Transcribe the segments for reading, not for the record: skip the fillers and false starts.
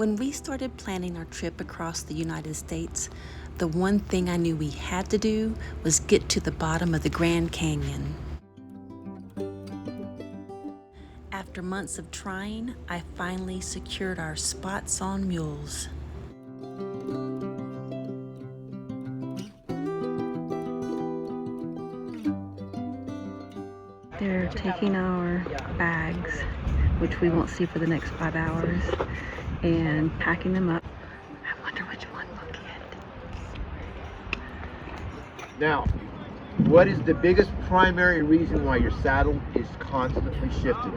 When we started planning our trip across the United States, the one thing I knew we had to do was get to the bottom of the Grand Canyon. After months of trying, I finally secured our spots on mules. They're taking our bags, which we won't see for the next 5 hours, and packing them up. I wonder which one we'll get. Now, what is the biggest primary reason why your saddle is constantly shifting?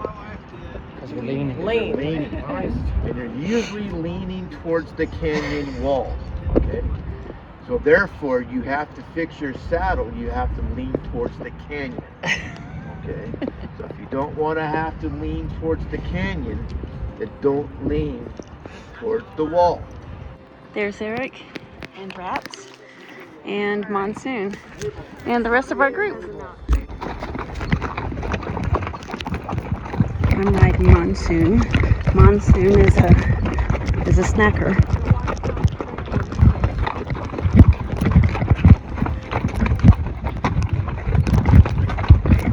Because we're leaning. Leaning. And you're usually leaning towards the canyon wall. Okay? So therefore, you have to fix your saddle, you have to lean towards the canyon. Okay? So if you don't want to have to lean towards the canyon, then don't lean towards the wall. There's Eric and Rats and Monsoon and the rest of our group. I'm riding Monsoon. Monsoon is a snacker.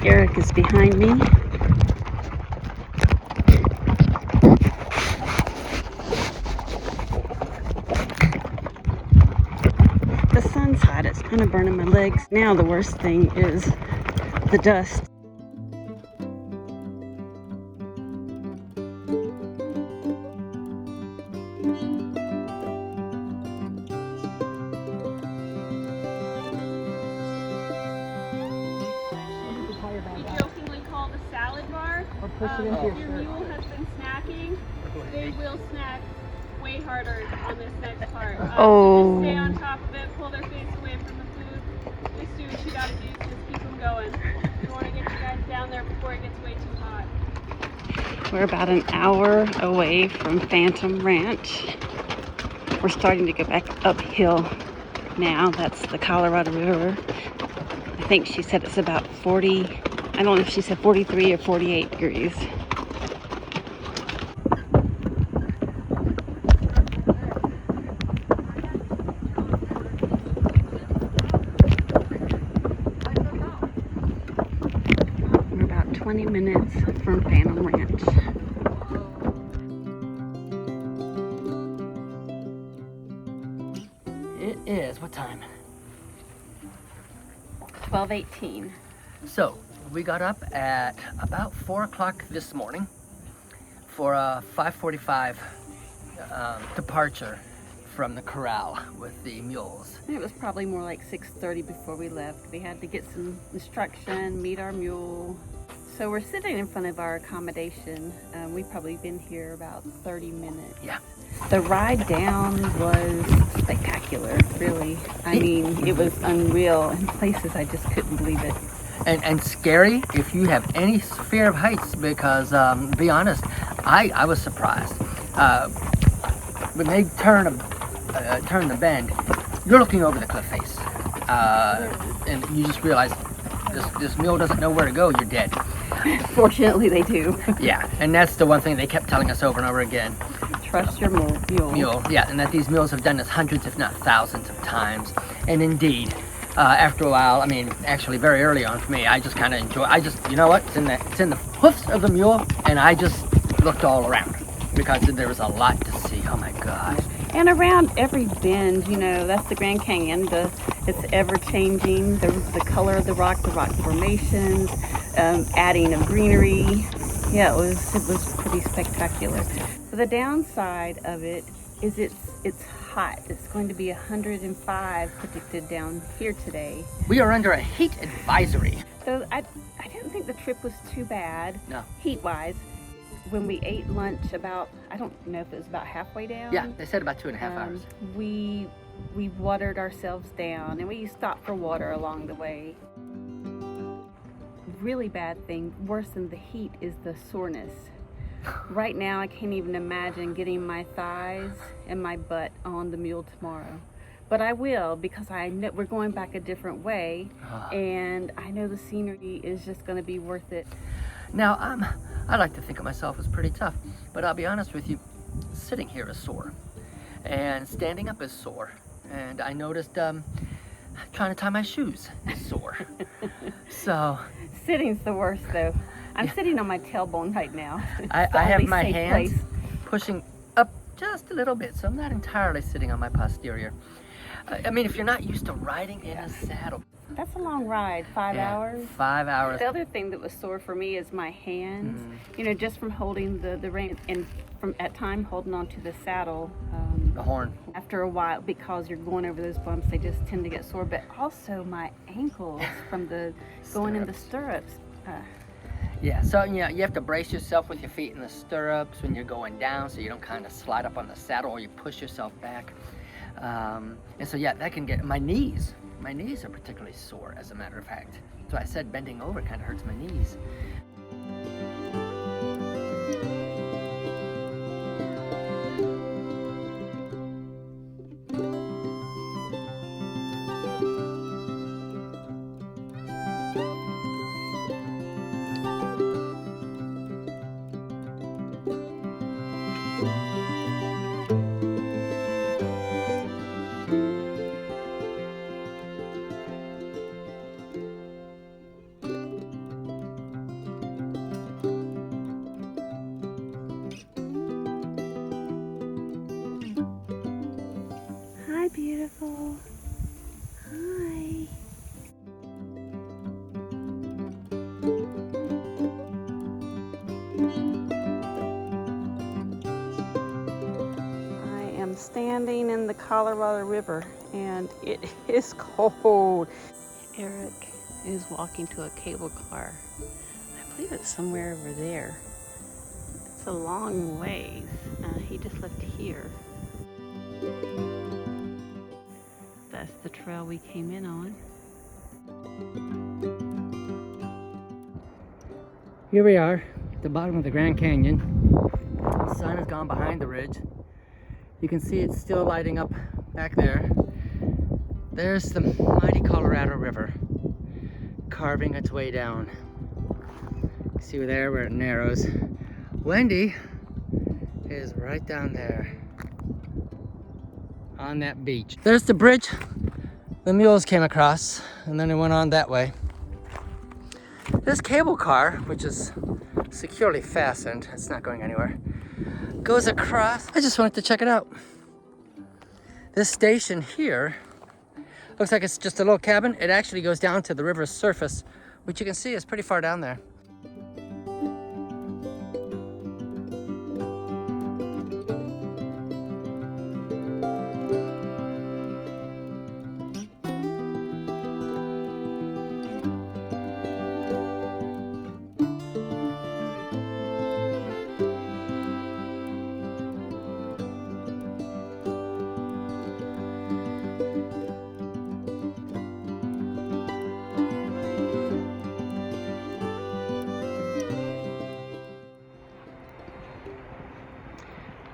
Eric is behind me. The sun's hot, it's kind of burning my legs. Now the worst thing is the dust. We jokingly call the salad bar. Or push it into your If your shirt. mule has been snacking, they will snack way harder on this next part. So just stay on top of it, pull their face away from the food. Just do what you gotta do, just keep them going. You wanna get you guys down there before it gets way too hot. We're about an hour away from Phantom Ranch. We're starting to go back uphill now. That's the Colorado River. I think she said it's about 40, I don't know if she said 43 or 48 degrees. We're about 20 minutes from Phantom Ranch. It is, what time? 12:18. So, we got up at about 4 o'clock this morning for a 5:45 departure from the corral with the mules. It was probably more like 6:30 before we left. We had to get some instruction, meet our mule. So we're sitting in front of our accommodation. We've probably been here about 30 minutes. Yeah. The ride down was spectacular, really. I mean, it was unreal. In places, I just couldn't believe it. And scary if you have any fear of heights, because be honest, I was surprised. When they turn the bend, you're looking over the cliff face, and you just realize this mule doesn't know where to go. You're dead. Fortunately, they do. Yeah, and that's the one thing they kept telling us over and over again. Trust your mule. Yeah, and that these mules have done this hundreds, if not thousands of times. And indeed, after a while, I mean, actually very early on for me, I just kind of enjoy. You know what? It's in the hoofs of the mule, and I just looked all around because there was a lot to see. Oh my gosh. And around every bend, you know, that's the Grand Canyon. It's ever changing. The color of the rock formations, adding of greenery. Yeah, it was pretty spectacular. So the downside of it is it's hot. It's going to be 105 predicted down here today. We are under a heat advisory. So I didn't think the trip was too bad. No. Heat-wise. When we ate lunch about, I don't know if it was about halfway down. Yeah, they said about 2.5 hours. We watered ourselves down, and we stopped for water along the way. Really bad thing, worse than the heat, is the soreness. Right now, I can't even imagine getting my thighs and my butt on the mule tomorrow. But I will, because I know we're going back a different way, and I know the scenery is just going to be worth it. Now, I like to think of myself as pretty tough, but I'll be honest with you, sitting here is sore, and standing up is sore, and I noticed trying to tie my shoes is sore. So Sitting's the worst though. I'm sitting on my tailbone right now. I It's the have only my safe hands place. pushing up just a little bit, so I'm not entirely sitting on my posterior. I mean, if you're not used to riding in a saddle. That's a long ride, 5 Yeah, hours. 5 hours. The other thing that was sore for me is my hands. You know, just from holding the rein and from at time holding onto the saddle. The horn. After a while, because you're going over those bumps, they just tend to get sore. But also my ankles from the going in the stirrups. Yeah, so you have to brace yourself with your feet in the stirrups when you're going down, so you don't kind of slide up on the saddle or you push yourself back. And so yeah, that can get my knees. My knees are particularly sore, as a matter of fact. So I said bending over kind of hurts my knees. Hi, beautiful. Hi. I am standing in the Colorado River and it is cold. Eric is walking to a cable car. I believe it's somewhere over there. It's a long ways. He just left here. That's the trail we came in on. Here we are at the bottom of the Grand Canyon. The sun has gone behind the ridge. You can see it's still lighting up back there. There's the mighty Colorado River carving its way down. You see there where it narrows. Wendy is right down there on that beach. There's the bridge the mules came across, and then it went on that way. This cable car, which is securely fastened, it's not going anywhere, goes across. I just wanted to check it out. This station here looks like it's just a little cabin. It actually goes down to the river's surface, which you can see is pretty far down there.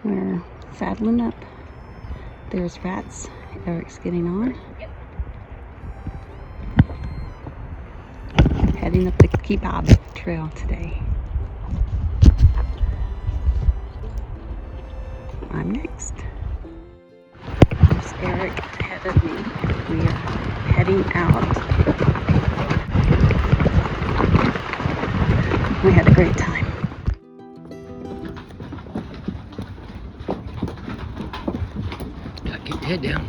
We're saddling up. There's Rats. Eric's getting on. Heading up the Kebab Trail today. I'm next. There's Eric ahead of me. We are heading out. We had a great time. Keep your head down.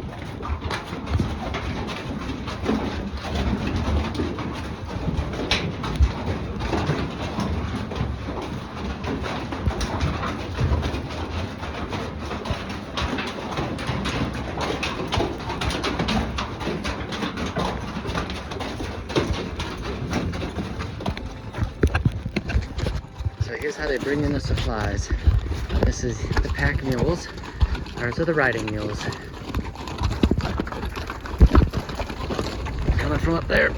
So here's how they bring in the supplies. This is the pack mules. Ours are the riding mules. Coming from up there.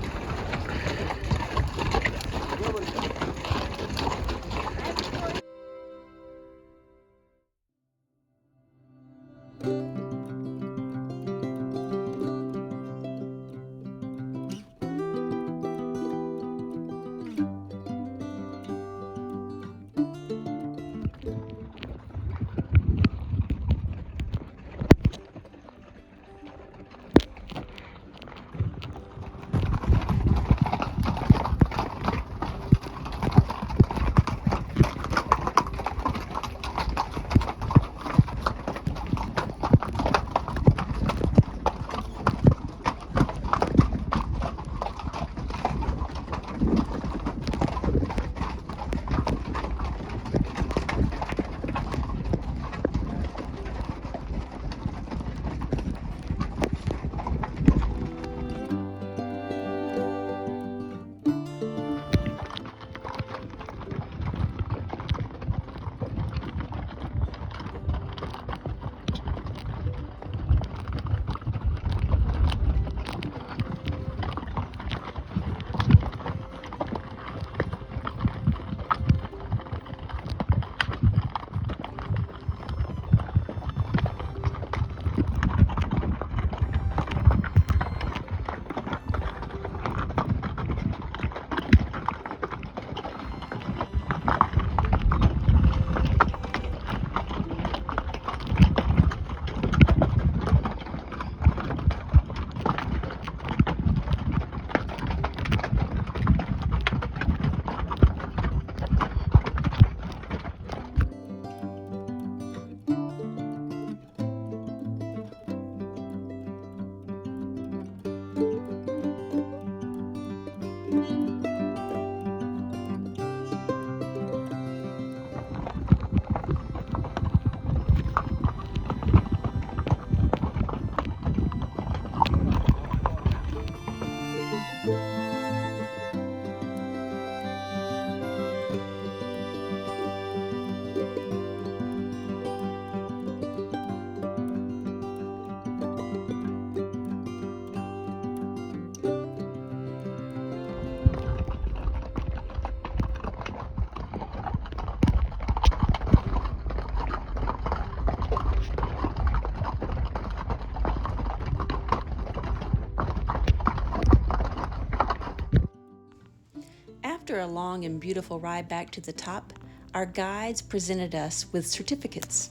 After a long and beautiful ride back to the top, our guides presented us with certificates.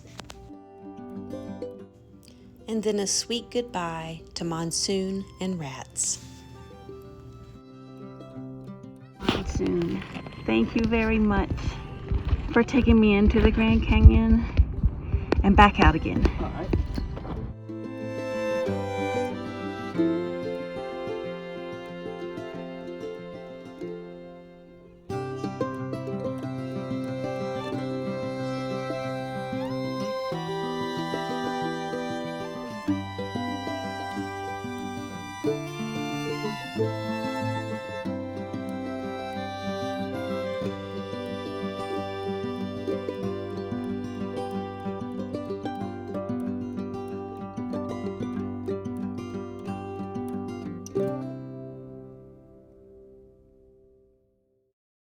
And then a sweet goodbye to monsoon and rats. Monsoon, thank you very much for taking me into the Grand Canyon and back out again. All right.